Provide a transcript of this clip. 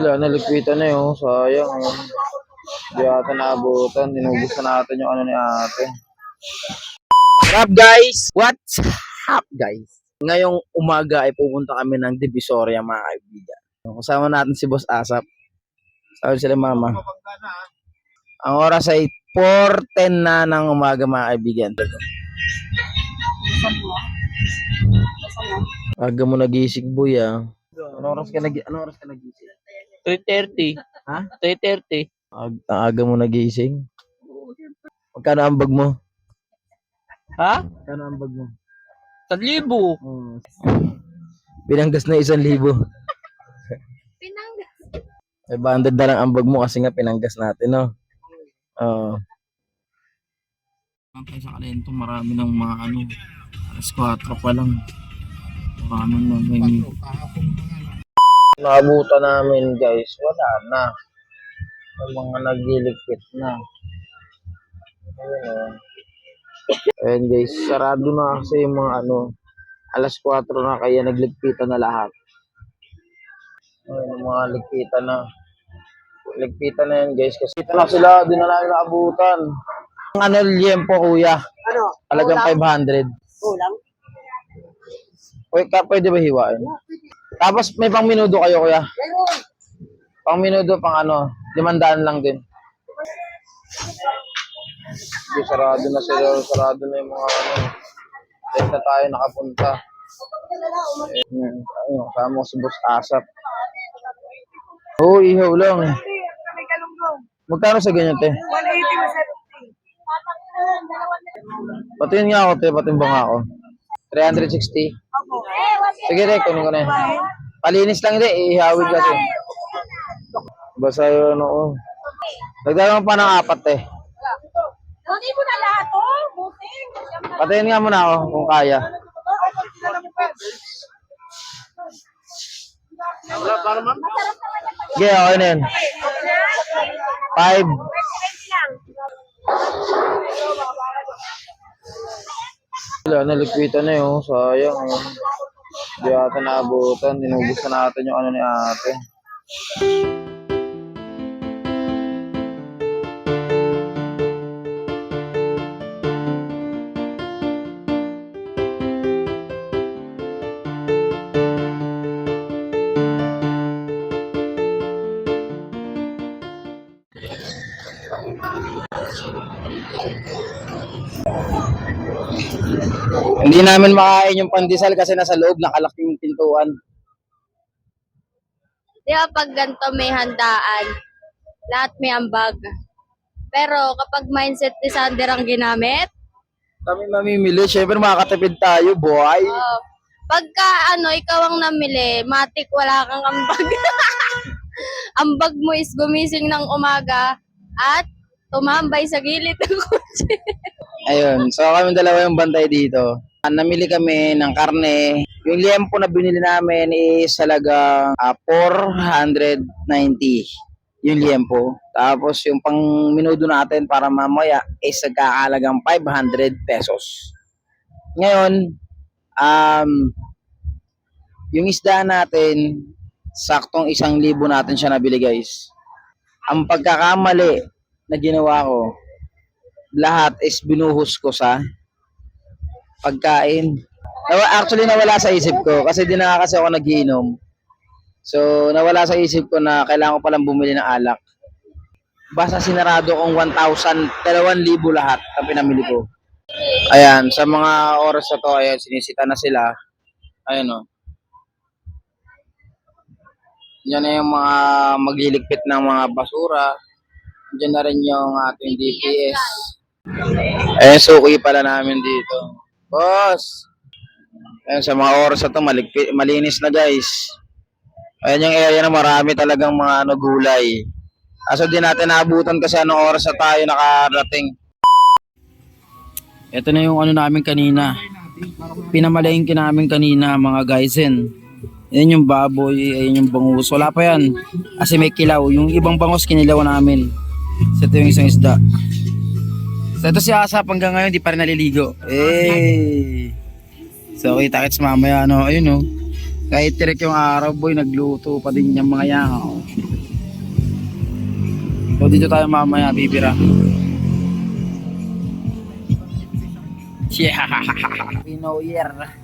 Wala, naligpitan na yun. Sayang. Hindi ata naabutan. Tinubos na natin yung ano ni ate. What's up guys? What's up guys? Ngayong umaga ay pupunta kami ng Divisoria mga kaibigan. Kasama natin si Boss Asap. Sabi sila mama. Ang oras ay 4:10 na ng umaga mga kaibigan. Aga mo nagising boy ah. Anong oras ka nagising? 3:30. Ha? 3:30. Aga mo nagising? Magkano ang bag mo? Ha? Magkano ang bag mo? 1,000. Pinanggas na 1,000. Pinanggas. May banded na lang ang bag mo kasi nga pinanggas natin, no? Oo. Sa kalento, marami ng mga ano, alas 4 pa lang. Marami ng mga naabutan namin guys, wala na. Yung mga nagliligpit na. Ayun guys, sarado na kasi yung mga ano, alas 4 na kaya nagligpitan na lahat. Ayun, yung mga ligpitan na. Ligpitan na yan guys kasi ito na sila, di na namin naabutan. Ang ano, liempo kuya? Ano? Talagang 500. Kulang? Pwede ba hiwain? Tapos may pang minudo kayo kuya? Meron. Pang minudo, pang ano, 500 lang din. Hindi, sarado na sila, sarado na yung mga ano. Dahil na tayo nakapunta. Ayun, kasama ko si Boss Asap. Oo, ihaw lang. May galunggong. Magkano sa ganyan, te? 180 na 70. Patingin nga ako, te. Patimbang ako. 360. Opo. Sige, te. Kunin ko na yan. Palinis lang, te. Ihawid kasi. Basta yun, oo. Nagdalaman pa ng 4, te. Buti mo na lahat, oh. Buti. Patingin nga muna ako kung kaya. Sige, okay na yun. 5. Wala, naligpitan na yun. Sayang. Hindi ata naabutan. Tinubos na natin yung ano ni ate. Hindi namin makain yung pandesal kasi nasa loob, nakalak yung pintuan. Di ba pag ganito may handaan, lahat may ambag. Pero kapag mindset ni Sander ang ginamit, Kami mamimili, syempre makakatipid tayo, boy. pagka ikaw ang namili, matik wala kang ambag. Ambag mo is gumising ng umaga at tumambay sa gilid ng kotse. Ayun, so kami dalawa yung bantay dito. Namili kami ng karne. Yung liempo na binili namin is halagang 490 yung liempo. Tapos yung pang minudo natin para mamaya is nagkakahalagang 500 pesos. Ngayon, yung isda natin, saktong 1,000 natin siya nabili guys. Ang pagkakamali na ginawa ko, lahat is binuhos ko sa pagkain. Actually, nawala sa isip ko kasi di na kasi ako nagiinom. So, nawala sa isip ko na kailangan ko palang bumili ng alak. Basta sinarado kong 1,000, 2,000 lahat ang pinamili ko. Ayan, sa mga oras na to, ayan, sinisita na sila. Ayan o. Yan na yung mga magliligpit ng mga basura. Diyan na rin yung ating DPS. Ayan, suki pala namin dito. Boss! Ayan, sa mga oras na to, malinis na guys. Ayan yung area na marami talagang mga gulay. Kaso di natin naabutan kasi anong oras na tayo nakarating. Ito na yung namin kanina. Pinamalengke namin kanina mga guysen. Ayan yung baboy, ayan yung bangus. Wala pa yan. Kasi may kilaw. Yung ibang bangus kinilaw namin. So ito yung isang isda. So ito si Asap hanggang ngayon di pa rin naliligo. So kita-kits mamaya ayun Kahit tirik yung araw boy, nagluto pa din yung mga yahaw. So dito tayo mamaya bibira. Yeah. Happy New Year.